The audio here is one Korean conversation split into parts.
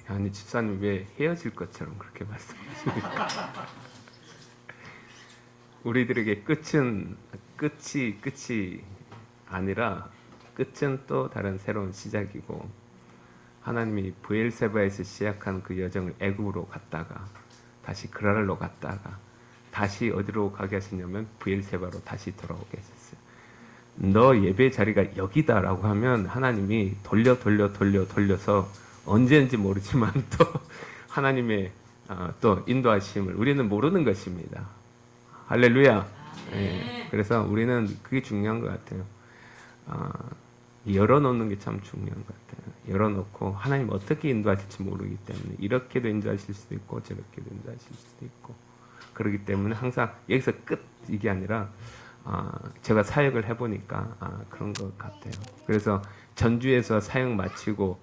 아니 집사님 왜 헤어질 것처럼 그렇게 말씀하십니까? 우리들에게 끝이 아니라 끝은 또 다른 새로운 시작이고, 하나님이 브엘세바에서 시작한 그 여정을 애굽으로 갔다가 다시 그랄로 갔다가 다시 어디로 가게 하시냐면 브엘세바로 다시 돌아오게 하셨어요. 너 예배 자리가 여기다라고 하면 하나님이 돌려서 언제인지 모르지만 또 하나님의 또 인도하심을 우리는 모르는 것입니다. 할렐루야. 예, 그래서 우리는 그게 중요한 것 같아요. 열어놓는 게 참 중요한 것 같아요. 열어놓고 하나님 어떻게 인도하실지 모르기 때문에 이렇게도 인도하실 수도 있고 저렇게도 인도하실 수도 있고, 그렇기 때문에 항상 여기서 끝 이게 아니라 제가 사역을 해보니까 그런 것 같아요. 그래서 전주에서 사역 마치고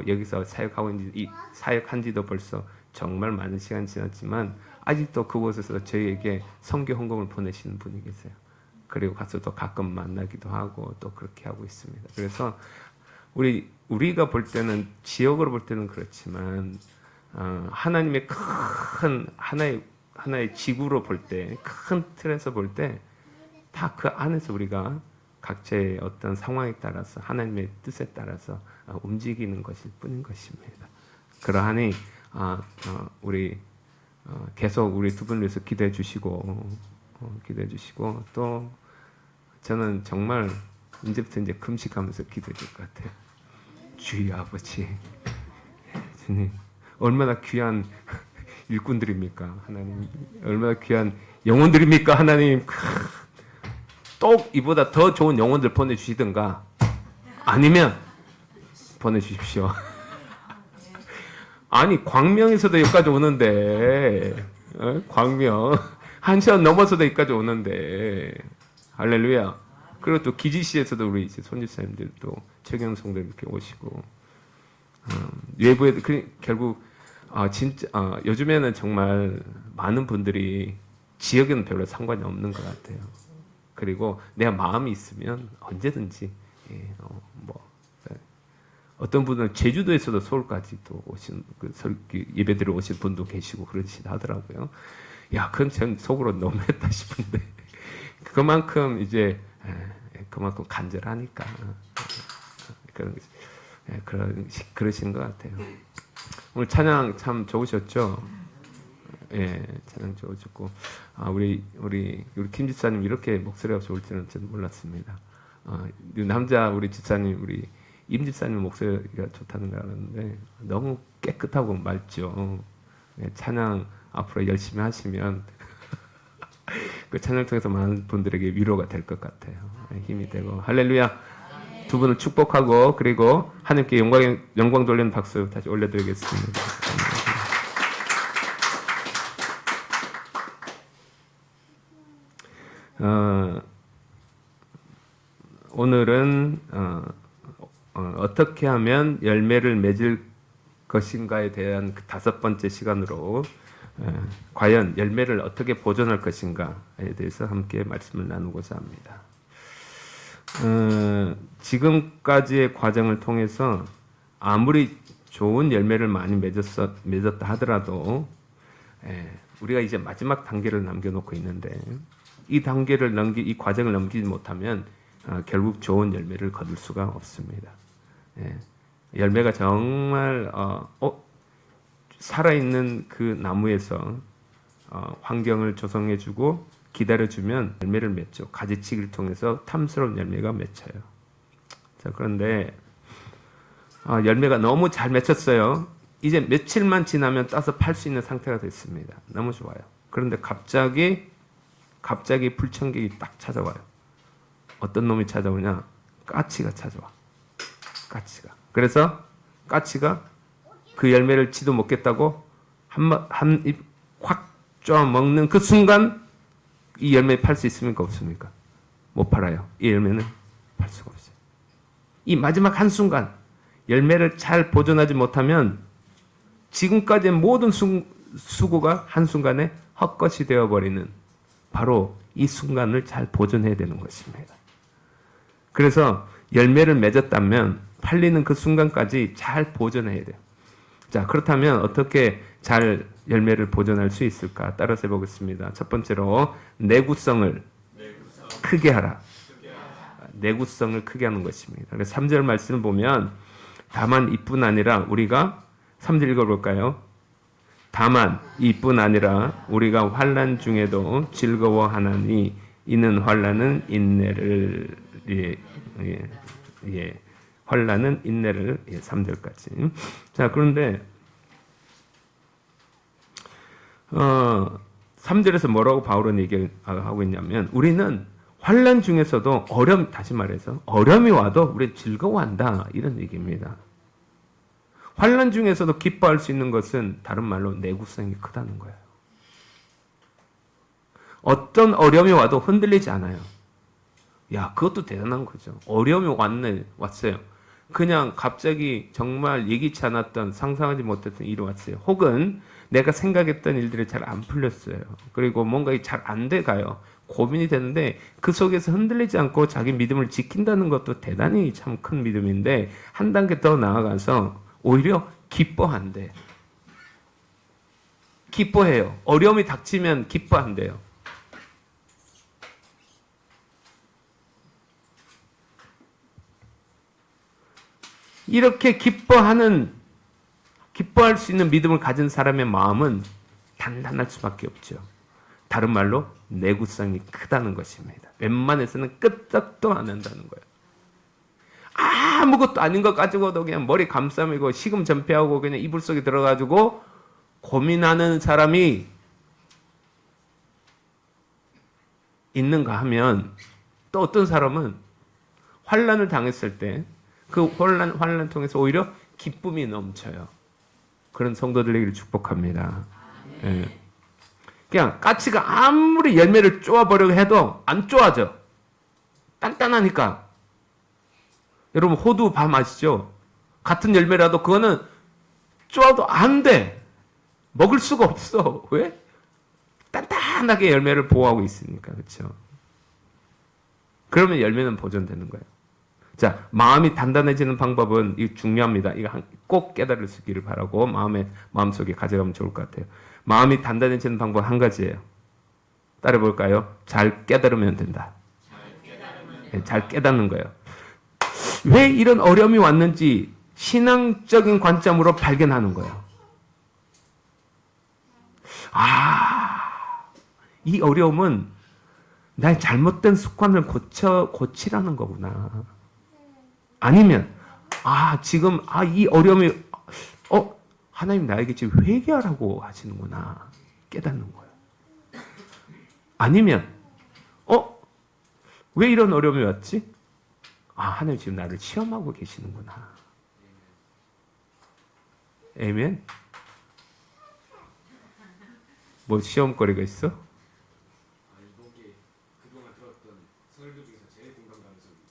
여기서 사역한 지도 벌써 정말 많은 시간 지났지만 아직도 그곳에서 저희에게 선교 헌금을 보내시는 분이 계세요. 그리고 가서 또 가끔 만나기도 하고 또 그렇게 하고 있습니다. 그래서 우리가 볼 때는, 지역으로 볼 때는 그렇지만 하나님의 큰 하나의 지구로 볼 때, 큰 틀에서 볼 때 다 그 안에서 우리가 각자의 어떤 상황에 따라서 하나님의 뜻에 따라서 움직이는 것일 뿐인 것입니다. 그러하니 우리 계속 우리 두 분을 위해서 기도해 주시고 또 저는 정말 이제부터 이제 금식하면서 기도해 줄 것 같아요. 주의 아버지, 주님 얼마나 귀한 일꾼들입니까 하나님, 얼마나 귀한 영혼들입니까 하나님. 또 이보다 더 좋은 영혼들 보내주시든가 아니면 보내주십시오. 아니 광명에서도 여기까지 오는데, 광명 1시간 넘어서도 여기까지 오는데, 할렐루야. 그리고 또 기지시에서도 우리 이제 손집사님들도 최경성들 이렇게 오시고, 외부에 결국 진짜 요즘에는 정말 많은 분들이 지역에는 별로 상관이 없는 것 같아요. 그리고 내가 마음이 있으면 언제든지 어떤 분은 제주도에서도 서울까지도 오신 예배드려 오신 분도 계시고 그러시다 하더라고요. 야, 그건 전 속으로 너무했다 싶은데 그만큼 이제 그만큼 간절하니까 그러신 것 같아요. 오늘 찬양 참 좋으셨죠? 예, 찬양 좋으셨고, 우리 김 집사님 이렇게 목소리가 좋을 줄은 저는 몰랐습니다. 남자 우리 집사님, 우리 임 집사님 목소리가 좋다는 걸 알았는데 너무 깨끗하고 맑죠. 예, 찬양 앞으로 열심히 하시면 그 찬양 통해서 많은 분들에게 위로가 될 것 같아요. 예, 힘이 되고. 할렐루야. 두 분을 축복하고 그리고 하나님께 영광 돌리는 박수 다시 올려드리겠습니다. 오늘은 어떻게 하면 열매를 맺을 것인가에 대한 그 5번째 시간으로 과연 열매를 어떻게 보존할 것인가에 대해서 함께 말씀을 나누고자 합니다. 지금까지의 과정을 통해서 아무리 좋은 열매를 많이 맺었다 하더라도 우리가 이제 마지막 단계를 남겨놓고 있는데 이 과정을 넘기지 못하면 결국 좋은 열매를 거둘 수가 없습니다. 열매가 정말 살아있는 그 나무에서 환경을 조성해주고 기다려주면 열매를 맺죠. 가지치기를 통해서 탐스러운 열매가 맺혀요. 자, 그런데 열매가 너무 잘 맺혔어요. 이제 며칠만 지나면 따서 팔 수 있는 상태가 됐습니다. 너무 좋아요. 그런데 갑자기 불청객이 딱 찾아와요. 어떤 놈이 찾아오냐? 까치가 찾아와. 까치가. 그래서 까치가 그 열매를 지도 먹겠다고 한 입 확 쪼아 먹는 그 순간 이 열매 팔 수 있습니까? 없습니까? 못 팔아요. 이 열매는 팔 수가 없어요. 이 마지막 한순간 열매를 잘 보존하지 못하면 지금까지의 모든 수고가 한순간에 헛것이 되어버리는 바로 이 순간을 잘 보존해야 되는 것입니다. 그래서 열매를 맺었다면 팔리는 그 순간까지 잘 보존해야 돼요. 자, 그렇다면 어떻게 잘 열매를 보존할 수 있을까? 따라서 해보겠습니다. 첫 번째로 내구성을 크게 하라. 내구성을 크게 하는 것입니다. 그래서 3절 말씀을 보면 다만 이뿐 아니라 우리가 3절 읽어볼까요? 다만 이뿐 아니라 우리가 환난 중에도 즐거워하나니 이는 환난은 인내를 환난은 인내를 3절까지. 자, 그런데 3절에서 뭐라고 바울은 얘기하고 있냐면 우리는 환난 중에서도 다시 말해서 어려움이 와도 우리 즐거워한다 이런 얘기입니다. 환난 중에서도 기뻐할 수 있는 것은 다른 말로 내구성이 크다는 거예요. 어떤 어려움이 와도 흔들리지 않아요. 야, 그것도 대단한 거죠. 어려움이 왔어요. 그냥 갑자기 정말 예기치 않았던 상상하지 못했던 일이 왔어요. 혹은 내가 생각했던 일들이 잘 안 풀렸어요. 그리고 뭔가 잘 안 돼가요. 고민이 되는데 그 속에서 흔들리지 않고 자기 믿음을 지킨다는 것도 대단히 참 큰 믿음인데 한 단계 더 나아가서 오히려 기뻐한대. 기뻐해요. 어려움이 닥치면 기뻐한대요. 이렇게 기뻐할 수 있는 믿음을 가진 사람의 마음은 단단할 수밖에 없죠. 다른 말로 내구성이 크다는 것입니다. 웬만해서는 끄떡도 안 한다는 거예요. 아무것도 아닌 것 가지고도 그냥 머리 감싸매고 시금전폐하고 그냥 이불 속에 들어가지고 고민하는 사람이 있는가 하면 또 어떤 사람은 환난을 당했을 때 그 환난 통해서 오히려 기쁨이 넘쳐요. 그런 성도들 되기를 축복합니다. 예. 그냥 까치가 아무리 열매를 쪼아보려고 해도 안 쪼아져. 단단하니까. 여러분 호두 밤 아시죠? 같은 열매라도 그거는 쪼아도 안 돼. 먹을 수가 없어. 왜? 단단하게 열매를 보호하고 있으니까. 그렇죠? 그러면 열매는 보존되는 거예요. 자, 마음이 단단해지는 방법은 이거 중요합니다. 이거 꼭 깨달을 수 있기를 바라고 마음속에 가져가면 좋을 것 같아요. 마음이 단단해지는 방법 한 가지예요. 따라볼까요? 잘 깨달으면 된다. 잘 깨닫는 거예요. 왜 이런 어려움이 왔는지 신앙적인 관점으로 발견하는 거예요. 이 어려움은 나의 잘못된 습관을 고치라는 거구나. 아니면 지금 이 어려움이 하나님 나에게 지금 회개하라고 하시는구나. 깨닫는 거예요. 아니면 왜 이런 어려움이 왔지? 하나님 지금 나를 시험하고 계시는구나. 아멘. 뭐 시험거리가 있어? 이게 그동안 들었던 설교 중에서 제일 공감 가는 설교.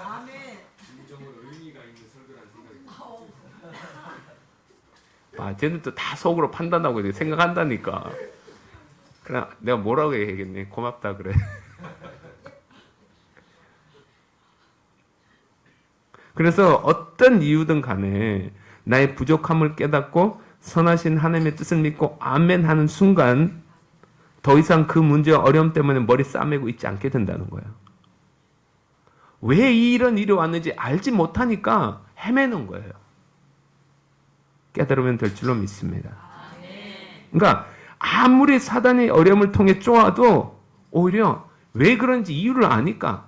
아멘. 진정으로 의미가 있는 설교라는 생각이 들어요. 쟤는 또 다 속으로 판단하고 생각한다니까. 그냥 내가 뭐라고 얘기했겠니? 고맙다 그래. 그래서 어떤 이유든 간에 나의 부족함을 깨닫고 선하신 하나님의 뜻을 믿고 아멘 하는 순간 더 이상 그 문제와 어려움 때문에 머리 싸매고 있지 않게 된다는 거예요. 왜 이런 일이 왔는지 알지 못하니까 헤매는 거예요. 깨달으면 될 줄로 믿습니다. 그러니까 아무리 사단이 어려움을 통해 쪼아도 오히려 왜 그런지 이유를 아니까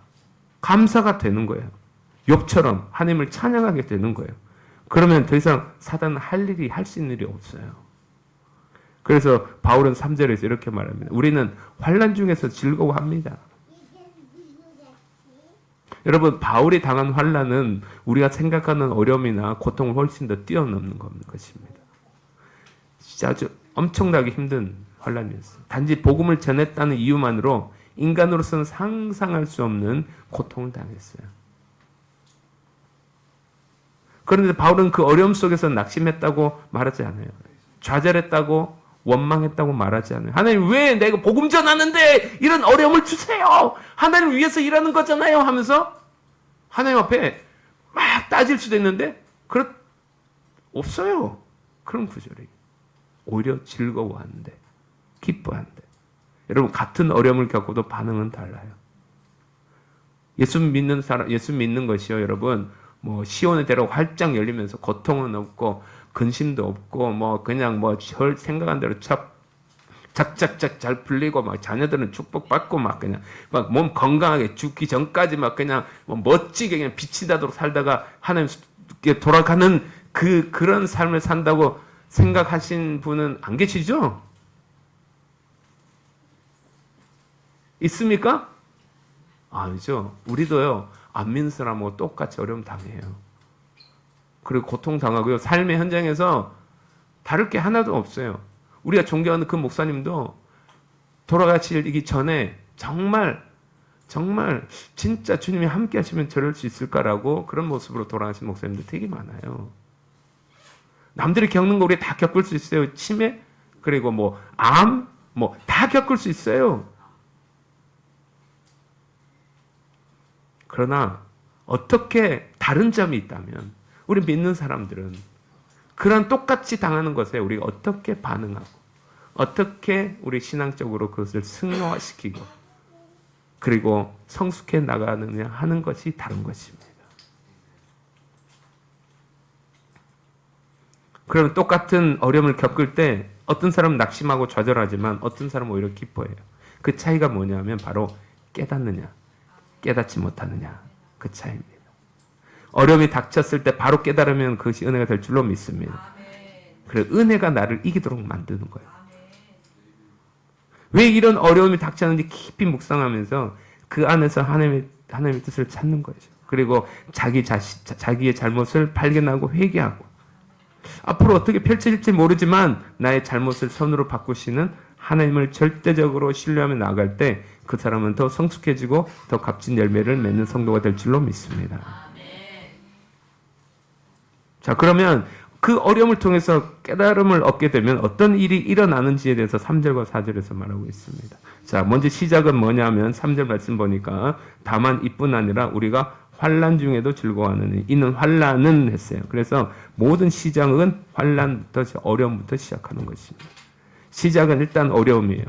감사가 되는 거예요. 욥처럼 하나님을 찬양하게 되는 거예요. 그러면 더 이상 사단은 할 수 있는 일이 없어요. 그래서 바울은 3절에서 이렇게 말합니다. 우리는 환난 중에서 즐거워합니다. 여러분 바울이 당한 환난은 우리가 생각하는 어려움이나 고통을 훨씬 더 뛰어넘는 것입니다. 진짜 아주 엄청나게 힘든 환난이었어요. 단지 복음을 전했다는 이유만으로 인간으로서는 상상할 수 없는 고통을 당했어요. 그런데 바울은 그 어려움 속에서 낙심했다고 말하지 않아요. 좌절했다고 원망했다고 말하지 않아요. 하나님 왜 내가 복음 전하는데 이런 어려움을 주세요. 하나님 위해서 일하는 거잖아요 하면서 하나님 앞에 막 따질 수도 있는데 없어요. 그런 구절이. 오히려 즐거워한대. 기뻐한대. 여러분 같은 어려움을 겪어도 반응은 달라요. 예수 믿는 사람, 예수 믿는 것이요, 여러분. 뭐 시온의 대로 활짝 열리면서 고통은 없고 근심도 없고 뭐 그냥 뭐 생각한 대로 착착착 잘 풀리고 막 자녀들은 축복받고 막 그냥 막 몸 건강하게 죽기 전까지 막 그냥 뭐 멋지게 그냥 빛이 나도록 살다가 하나님께 돌아가는 그런 삶을 산다고 생각하신 분은 안 계시죠? 있습니까? 아니죠. 우리도요, 안 믿는 사람하고 똑같이 어려움 당해요. 그리고 고통 당하고요. 삶의 현장에서 다를 게 하나도 없어요. 우리가 존경하는 그 목사님도 돌아가시기 전에 정말 진짜 주님이 함께 하시면 저럴 수 있을까라고 그런 모습으로 돌아가신 목사님들 되게 많아요. 남들이 겪는 거 우리 다 겪을 수 있어요. 치매, 그리고 뭐 암, 뭐 다 겪을 수 있어요. 그러나 어떻게 다른 점이 있다면 우리 믿는 사람들은 그런 똑같이 당하는 것에 우리가 어떻게 반응하고 어떻게 우리 신앙적으로 그것을 승용화시키고 그리고 성숙해 나가느냐 하는 것이 다른 것입니다. 그럼 똑같은 어려움을 겪을 때 어떤 사람은 낙심하고 좌절하지만 어떤 사람은 오히려 기뻐해요. 그 차이가 뭐냐면 바로 깨닫느냐 깨닫지 못하느냐 그 차이입니다. 어려움이 닥쳤을 때 바로 깨달으면 그것이 은혜가 될 줄로 믿습니다. 그래 은혜가 나를 이기도록 만드는 거예요. 왜 이런 어려움이 닥쳤는지 깊이 묵상하면서 그 안에서 하나님의 뜻을 찾는 거죠. 그리고 자기의 잘못을 발견하고 회개하고 앞으로 어떻게 펼쳐질지 모르지만 나의 잘못을 선으로 바꾸시는 하나님을 절대적으로 신뢰하며 나아갈 때 그 사람은 더 성숙해지고 더 값진 열매를 맺는 성도가 될 줄로 믿습니다. 자, 그러면 그 어려움을 통해서 깨달음을 얻게 되면 어떤 일이 일어나는지에 대해서 3절과 4절에서 말하고 있습니다. 자, 먼저 시작은 뭐냐면 3절 말씀 보니까 다만 이뿐 아니라 우리가 환난 중에도 즐거워하는 이는 환난은 했어요. 그래서 모든 시작은 환난부터 어려움부터 시작하는 것입니다. 시작은 일단 어려움이에요.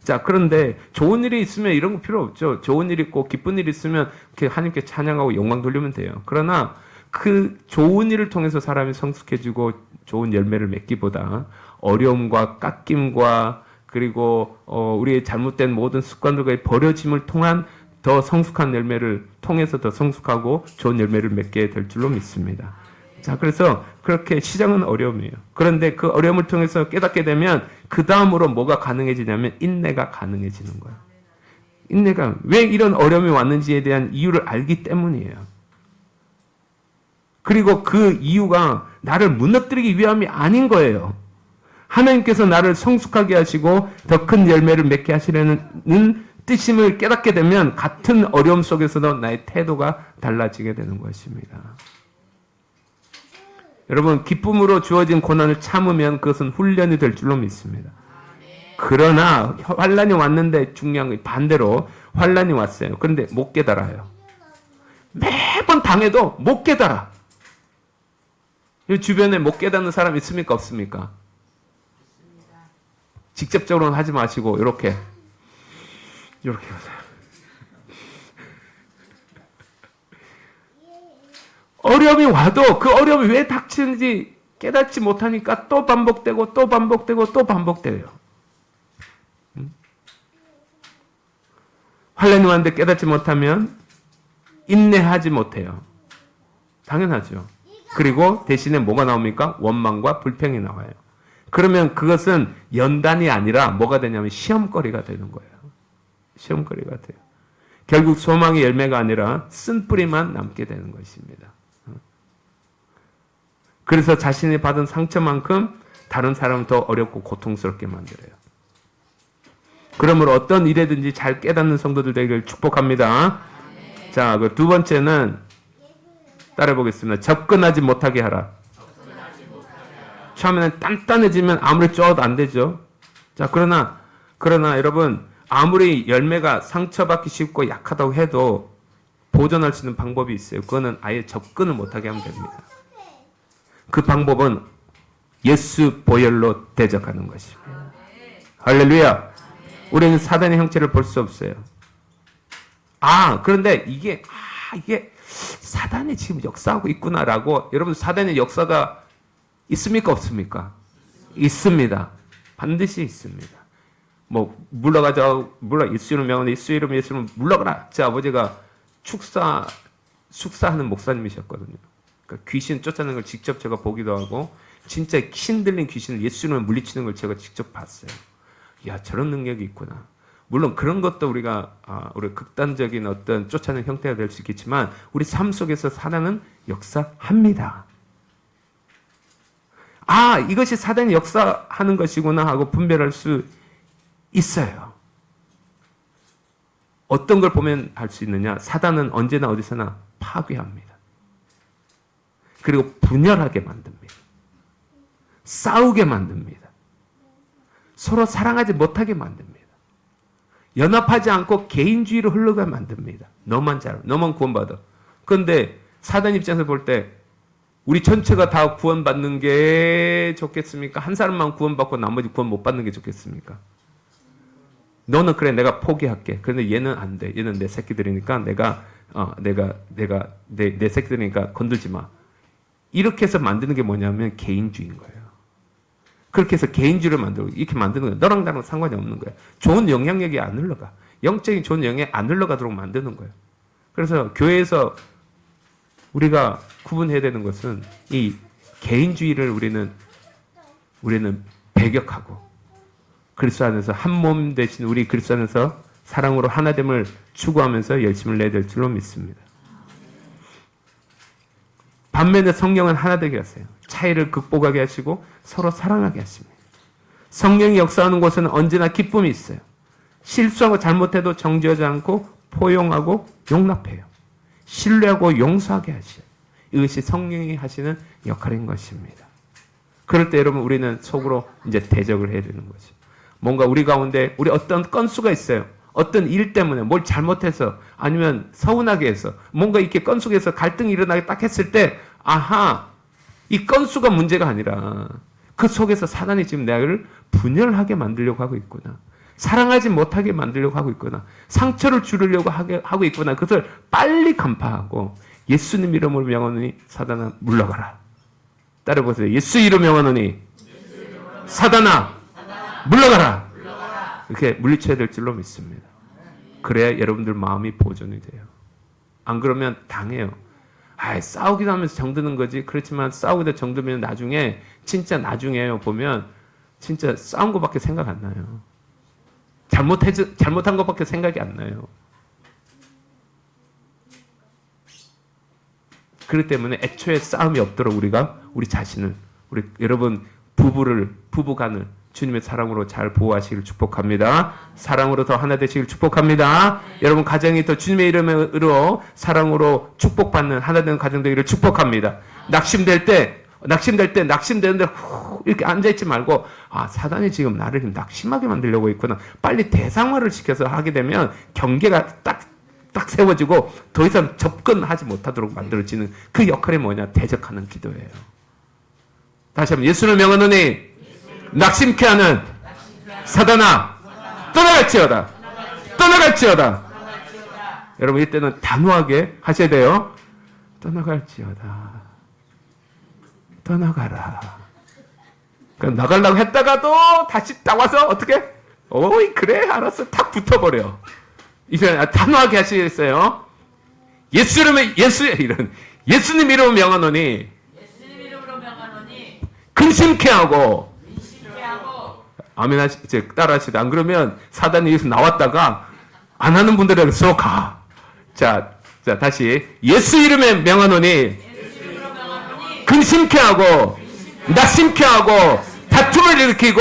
자, 그런데 좋은 일이 있으면 이런 거 필요 없죠. 좋은 일 있고 기쁜 일 있으면 하나님께 찬양하고 영광 돌리면 돼요. 그러나 그 좋은 일을 통해서 사람이 성숙해지고 좋은 열매를 맺기보다 어려움과 깎임과 그리고 우리의 잘못된 모든 습관들과의 버려짐을 통한 더 성숙한 열매를 통해서 더 성숙하고 좋은 열매를 맺게 될 줄로 믿습니다. 자, 그래서 그렇게 시작은 어려움이에요. 그런데 그 어려움을 통해서 깨닫게 되면 그 다음으로 뭐가 가능해지냐면 인내가 가능해지는 거예요. 인내가 왜 이런 어려움이 왔는지에 대한 이유를 알기 때문이에요. 그리고 그 이유가 나를 무너뜨리기 위함이 아닌 거예요. 하나님께서 나를 성숙하게 하시고 더 큰 열매를 맺게 하시려는 뜻임을 깨닫게 되면 같은 어려움 속에서도 나의 태도가 달라지게 되는 것입니다. 여러분, 기쁨으로 주어진 고난을 참으면 그것은 훈련이 될 줄로 믿습니다. 그러나 환난이 왔는데 중요한 건 반대로 환난이 왔어요. 그런데 못 깨달아요. 매번 당해도 못 깨달아. 주변에 못 깨닫는 사람 있습니까? 없습니까? 직접적으로는 하지 마시고 이렇게 하세요. 어려움이 와도 그 어려움이 왜 닥치는지 깨닫지 못하니까 또 반복되고 또 반복되고 또 반복돼요. 환난이 왔는데 깨닫지 못하면 인내하지 못해요. 당연하죠. 그리고 대신에 뭐가 나옵니까? 원망과 불평이 나와요. 그러면 그것은 연단이 아니라 뭐가 되냐면 시험거리가 되는 거예요. 시험거리가 돼요. 결국 소망의 열매가 아니라 쓴뿌리만 남게 되는 것입니다. 그래서 자신이 받은 상처만큼 다른 사람은 더 어렵고 고통스럽게 만들어요. 그러므로 어떤 일에든지 잘 깨닫는 성도들 되기를 축복합니다. 자, 그 두 번째는 따라해 보겠습니다. 접근하지 못하게 하라. 처음에는 단단해지면 아무리 쪼아도 안 되죠. 자, 그러나 여러분, 아무리 열매가 상처받기 쉽고 약하다고 해도 보존할 수 있는 방법이 있어요. 그거는 아예 접근을 못하게 하면 됩니다. 그 방법은 예수 보혈로 대적하는 것입니다. 할렐루야. 우리는 사단의 형체를 볼 수 없어요. 그런데 이게 사단이 지금 역사하고 있구나라고. 여러분, 사단의 역사가 있습니까? 없습니까? 있습니다. 반드시 있습니다. 물러가자, 예수 이름 명하는 예수 이름 물러가라. 제 아버지가 축사하는 목사님이셨거든요. 그러니까 귀신 쫓아내는 걸 직접 제가 보기도 하고, 진짜 신들린 귀신을 예수 이름으로 물리치는 걸 제가 직접 봤어요. 야, 저런 능력이 있구나. 물론 그런 것도 우리가 우리 극단적인 어떤 쫓아내는 형태가 될 수 있겠지만, 우리 삶 속에서 사단은 역사합니다. 이것이 사단이 역사하는 것이구나 하고 분별할 수 있어요. 어떤 걸 보면 알 수 있느냐? 사단은 언제나 어디서나 파괴합니다. 그리고 분열하게 만듭니다. 싸우게 만듭니다. 서로 사랑하지 못하게 만듭니다. 연합하지 않고 개인주의로 흘러가게 만듭니다. 너만 구원받아. 그런데 사단 입장에서 볼 때 우리 전체가 다 구원받는 게 좋겠습니까? 한 사람만 구원받고 나머지 구원 못 받는 게 좋겠습니까? 너는 그래, 내가 포기할게. 그런데 얘는 안 돼. 얘는 내 새끼들이니까 내 새끼들이니까 건들지 마. 이렇게 해서 만드는 게 뭐냐면 개인주의인 거예요. 그렇게 해서 개인주의를 만들고 이렇게 만드는 거예요. 너랑 나랑 상관이 없는 거예요. 좋은 영향력이 안 흘러가. 영적인 좋은 영향이 안 흘러가도록 만드는 거예요. 그래서 교회에서 우리가 구분해야 되는 것은 이 개인주의를 우리는 배격하고 그리스도 안에서 한 몸 되신 우리 그리스도 안에서 사랑으로 하나됨을 추구하면서 열심을 내야 될 줄로 믿습니다. 반면에 성령은 하나 되게 하세요. 차이를 극복하게 하시고 서로 사랑하게 하십니다. 성령이 역사하는 곳에는 언제나 기쁨이 있어요. 실수하고 잘못해도 정죄하지 않고 포용하고 용납해요. 신뢰하고 용서하게 하셔요. 이것이 성령이 하시는 역할인 것입니다. 그럴 때 여러분, 우리는 속으로 이제 대적을 해야 되는 거죠. 뭔가 우리 가운데 우리 어떤 건수가 있어요. 어떤 일 때문에 뭘 잘못해서 아니면 서운하게 해서 뭔가 이렇게 건수에서 갈등이 일어나게 딱 했을 때, 이 건수가 문제가 아니라 그 속에서 사단이 지금 나를 분열하게 만들려고 하고 있구나. 사랑하지 못하게 만들려고 하고 있구나. 상처를 주려고 하고 있구나. 그것을 빨리 간파하고 예수님 이름으로 명하노니 사단아 물러가라. 따라보세요. 예수 이름 명하노니 사단아 물러가라. 이렇게 물리쳐야 될 줄로 믿습니다. 그래야 여러분들 마음이 보존이 돼요. 안 그러면 당해요. 싸우기도 하면서 정드는 거지. 그렇지만 싸우기도 정드면 나중에 보면 진짜 싸운 것밖에 생각 안 나요. 잘못한 것밖에 생각이 안 나요. 그렇기 때문에 애초에 싸움이 없도록 우리 자신을, 여러분 부부간을 주님의 사랑으로 잘 보호하시길 축복합니다. 사랑으로 더 하나 되시길 축복합니다. 여러분 가정이 더 주님의 이름으로 사랑으로 축복받는 하나 되는 가정 되기를 축복합니다. 낙심되는데 이렇게 앉아있지 말고 사단이 지금 나를 낙심하게 만들려고 있구나. 빨리 대상화를 시켜서 하게 되면 경계가 딱 세워지고 더 이상 접근하지 못하도록 만들어지는 그 역할이 뭐냐? 대적하는 기도예요. 다시 한번 예수를 명하노니 낙심케 하는 사단아 떠나갈지어다. 여러분 이때는 단호하게 하셔야 돼요. 떠나가라. 그럼 나가려고 했다가도 다시 딱 와서 어떻게? 그래 알았어. 탁 붙어버려. 이제 단호하게 하시겠어요? 예수님 이름으로 명하노니 근심케 하고 아멘 하시지. 따라 하시다. 안 그러면 사단이 여기서 나왔다가 안 하는 분들에게 쏙 가. 자, 다시. 예수 이름에 명하노니 근심케 하고 낙심케 하고 다툼을 일으키고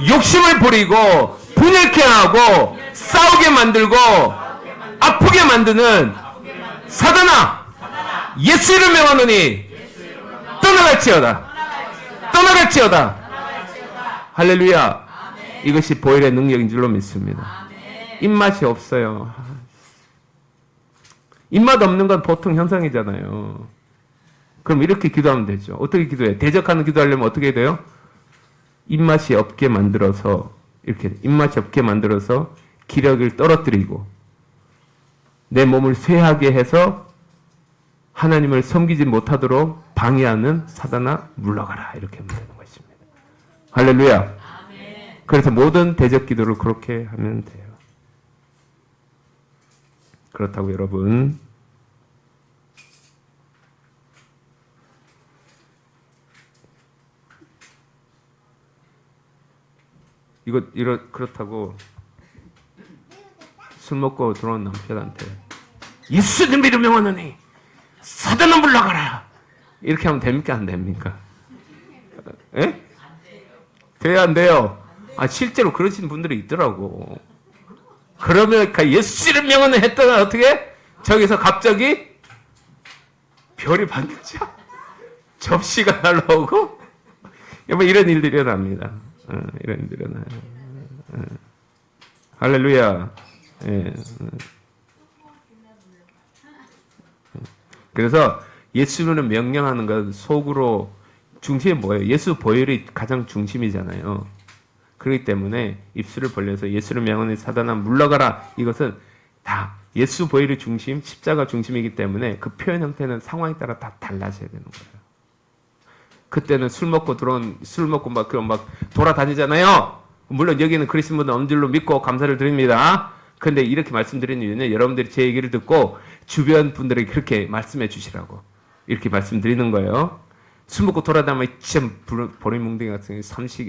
욕심을 부리고 분열케 하고 싸우게 만들고 아프게 만드는 사단아 예수 이름 명하노니 떠나갈지어다. 할렐루야. 이것이 보혈의 능력인 줄로 믿습니다. 입맛이 없어요. 입맛 없는 건 보통 현상이잖아요. 그럼 이렇게 기도하면 되죠. 어떻게 기도해요? 대적하는 기도하려면 어떻게 해야 돼요? 입맛이 없게 만들어서 이렇게 입맛이 없게 만들어서 기력을 떨어뜨리고 내 몸을 쇠하게 해서 하나님을 섬기지 못하도록 방해하는 사단아 물러가라. 이렇게 하면 되는 것입니다. 할렐루야. 그래서 모든 대적 기도를 그렇게 하면 돼요. 그렇다고 여러분, 그렇다고 술 먹고 들어온 남편한테 예수님 이름에 원하니 사단아 물러가라. 이렇게 하면 됩니까? 안 됩니까? 예? 돼야 안 돼요? 아, 실제로 그러신 분들이 있더라고. 그러면 예수 이름 명언을 했다가 어떻게? 저기서 갑자기 별이 반짝자 접시가 날라오고 뭐 이런 일들이 일어납니다. 이런 일들이 일어나요. 할렐루야. 예. 그래서 예수님을 명령하는 건 속으로 중심이 뭐예요? 예수 보혈이 가장 중심이잖아요. 그렇기 때문에 입술을 벌려서 예수를 명하는 사단아 물러가라. 이것은 다 예수 보혈의 중심, 십자가 중심이기 때문에 그 표현 형태는 상황에 따라 다 달라져야 되는 거예요. 그때는 술 먹고 막 돌아다니잖아요. 물론 여기는 그리스도 분들 엄질로 믿고 감사를 드립니다. 그런데 이렇게 말씀드리는 이유는 여러분들이 제 얘기를 듣고 주변 분들에게 그렇게 말씀해 주시라고 이렇게 말씀드리는 거예요. 술 먹고 돌아다니면 진짜 보리뭉댕이 같은 게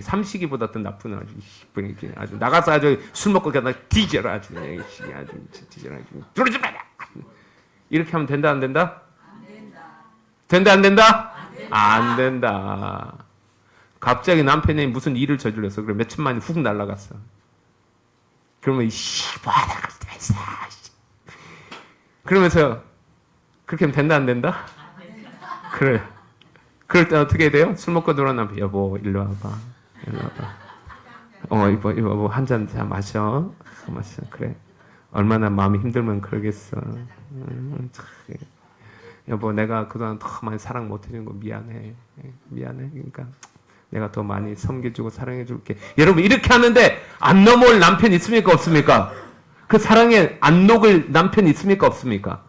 삼식이보다 더 나쁜 아주 나가서 아주 술 먹고 그냥 뒤져라 아주 뒤져라 들어오지 마라. 이렇게 하면 된다 안 된다? 안 된다. 된다 안 된다? 안 된다. 갑자기 남편이 무슨 일을 저질러서 그래 며칠 만에 훅 날아갔어. 그러면 뭐하다가 됐어. 그러면서 그렇게 하면 된다 안 된다? 안 된다. 그래. 그럴 때 어떻게 해야 돼요? 술 먹고 들어온 남편 여보 일로 와봐. 일로 와봐. 이거 한 잔 마셔. 그래. 얼마나 마음이 힘들면 그러겠어. 여보 내가 그동안 더 많이 사랑 못 해준 거 미안해. 그러니까 내가 더 많이 섬겨주고 사랑해 줄게. 여러분 이렇게 하는데 안 넘어올 남편 있습니까 없습니까? 그 사랑에 안 녹을 남편 있습니까 없습니까?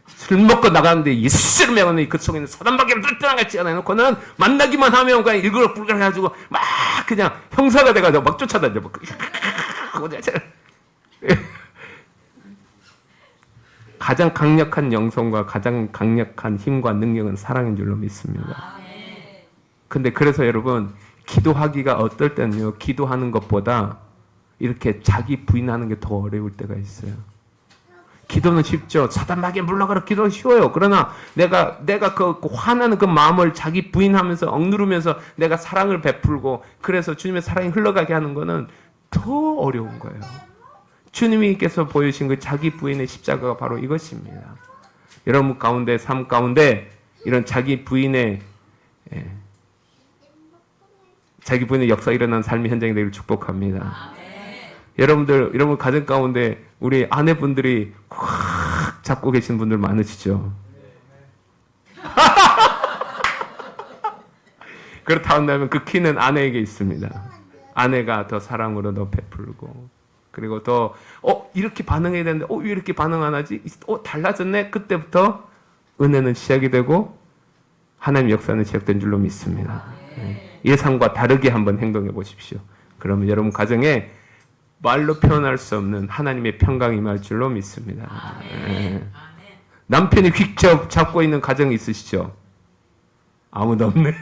술 먹고 나가는데 예수를 명하는 그 속에는 사단밖에 뜰뜰한같이 해놓고는 만나기만 하면 그냥 일그럭불그럭 해가지고 막 그냥 형사가 돼가지고 막 쫓아다녀. 가장 강력한 영성과 가장 강력한 힘과 능력은 사랑인 줄로 믿습니다. 근데 그래서 여러분 기도하기가 어떨 때는요 기도하는 것보다 이렇게 자기 부인하는 게 더 어려울 때가 있어요. 기도는 쉽죠. 사단마귀에 물러가라 기도는 쉬워요. 그러나 내가 그 화나는 그 마음을 자기 부인하면서 억누르면서 내가 사랑을 베풀고 그래서 주님의 사랑이 흘러가게 하는 거는 더 어려운 거예요. 주님께서 보여주신 그 자기 부인의 십자가가 바로 이것입니다. 여러분 가운데 삶 가운데 이런 자기 부인의 역사 일어난 삶의 현장이 되기를 축복합니다. 여러분 가정 가운데 우리 아내분들이 꽉 잡고 계신 분들 많으시죠? 그렇다 한다면 그 키는 아내에게 있습니다. 아내가 더 사랑으로 더 베풀고 그리고 더 이렇게 반응해야 되는데 왜 이렇게 반응 안 하지? 달라졌네? 그때부터 은혜는 시작이 되고 하나님 역사는 시작된 줄로 믿습니다. 예상과 다르게 한번 행동해 보십시오. 그러면 여러분 가정에 말로 표현할 수 없는 하나님의 평강이 임할 줄로 믿습니다. 남편이 휙 잡고 있는 가정이 있으시죠? 아무도 없네.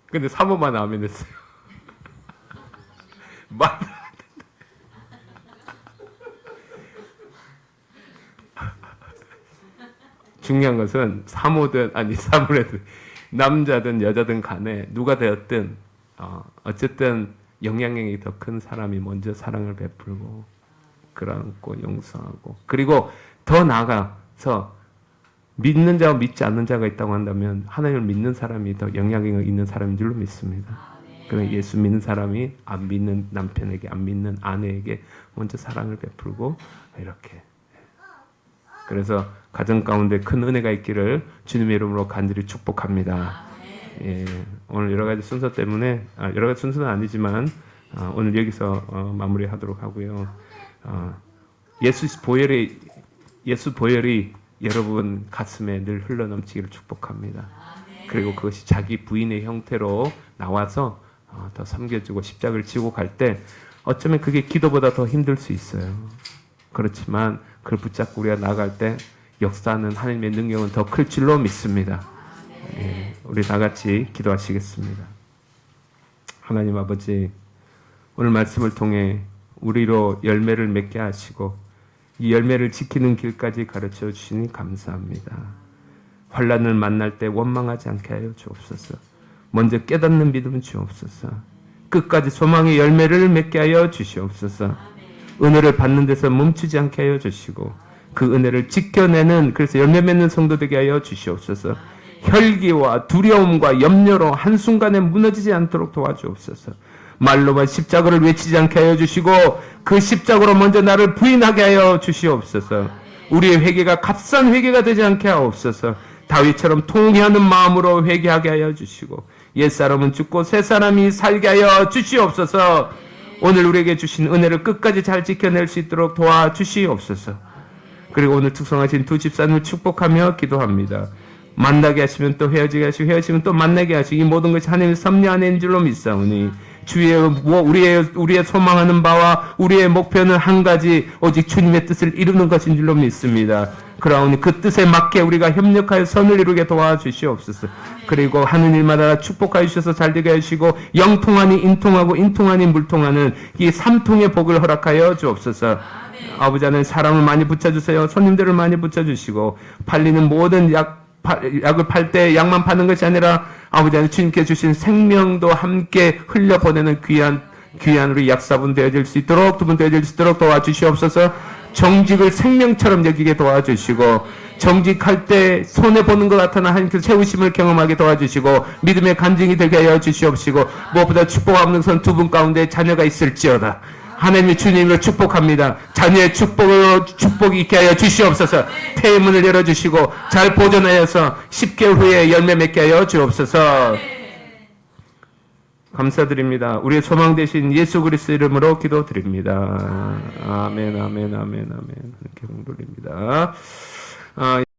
근데 사모만 아멘 했어요. 말도 안 된다. 중요한 것은 사모든 남자든 여자든 간에 누가 되었든 어쨌든 영향력이 더 큰 사람이 먼저 사랑을 베풀고 끌어안고 용서하고 그리고 더 나아가서 믿는 자와 믿지 않는 자가 있다고 한다면 하나님을 믿는 사람이 더 영향력이 있는 사람인 줄로 믿습니다. 그럼 예수 믿는 사람이 안 믿는 남편에게 안 믿는 아내에게 먼저 사랑을 베풀고 이렇게 그래서 가정 가운데 큰 은혜가 있기를 주님의 이름으로 간절히 축복합니다. 예, 오늘 여러 가지 순서 때문에 여러 가지 순서는 아니지만 오늘 여기서 마무리하도록 하고요. 예수 보혈이 여러분 가슴에 늘 흘러넘치기를 축복합니다. 그리고 그것이 자기 부인의 형태로 나와서 더 섬겨주고 십자가를 지고 갈 때 어쩌면 그게 기도보다 더 힘들 수 있어요. 그렇지만 그걸 붙잡고 우리가 나아갈 때 역사하는 하나님의 능력은 더 클 줄로 믿습니다. 예, 우리 다 같이 기도하시겠습니다. 하나님 아버지, 오늘 말씀을 통해 우리로 열매를 맺게 하시고 이 열매를 지키는 길까지 가르쳐 주시니 감사합니다. 환난을 만날 때 원망하지 않게 하여 주옵소서. 먼저 깨닫는 믿음은 주옵소서. 끝까지 소망의 열매를 맺게 하여 주시옵소서. 은혜를 받는 데서 멈추지 않게 하여 주시고 그 은혜를 지켜내는, 그래서 열매 맺는 성도 되게 하여 주시옵소서. 혈기와 두려움과 염려로 한순간에 무너지지 않도록 도와주옵소서. 말로만 십자가를 외치지 않게 하여 주시고 그 십자가로 먼저 나를 부인하게 하여 주시옵소서. 우리의 회개가 값싼 회개가 되지 않게 하옵소서. 다윗처럼 통회하는 마음으로 회개하게 하여 주시고 옛사람은 죽고 새사람이 살게 하여 주시옵소서. 오늘 우리에게 주신 은혜를 끝까지 잘 지켜낼 수 있도록 도와주시옵소서. 그리고 오늘 특성하신 두 집사님을 축복하며 기도합니다. 만나게 하시면 또 헤어지게 하시고 헤어지면 또 만나게 하시고 이 모든 것이 하나님의 섭리 안에 있는 줄로 믿사오니 주의 우리의 소망하는 바와 우리의 목표는 한 가지, 오직 주님의 뜻을 이루는 것인 줄로 믿습니다. 그러니 그 뜻에 맞게 우리가 협력하여 선을 이루게 도와주시옵소서. 그리고 하는 일마다 축복하여 주셔서 잘되게 하시고 영통하니 인통하고 인통하니 물통하는 이 삼통의 복을 허락하여 주옵소서. 아버지 하나님, 사람을 많이 붙여주세요. 손님들을 많이 붙여주시고 팔리는 모든 약을 팔 때 약만 파는 것이 아니라 아버지 하나님, 주님께 주신 생명도 함께 흘려보내는 귀한 우리 약사분 되어질 수 있도록, 두 분 되어질 수 있도록 도와주시옵소서. 정직을 생명처럼 여기게 도와주시고 정직할 때 손해보는 것 같으나 하나님께서 채우심을 경험하게 도와주시고 믿음의 간증이 되게 하여 주시옵시고 무엇보다 축복 없는 선 두 분 가운데 자녀가 있을지어다. 하나님의 주님을 축복합니다. 자녀의 축복이 있게 하여 주시옵소서. 태의 문을 열어주시고 잘 보존하여서 10개월 후에 열매 맺게 하여 주옵소서. 감사드립니다. 우리의 소망 되신 예수 그리스도 이름으로 기도드립니다. 아멘, 아멘, 아멘, 아멘. 이렇게 돌립니다.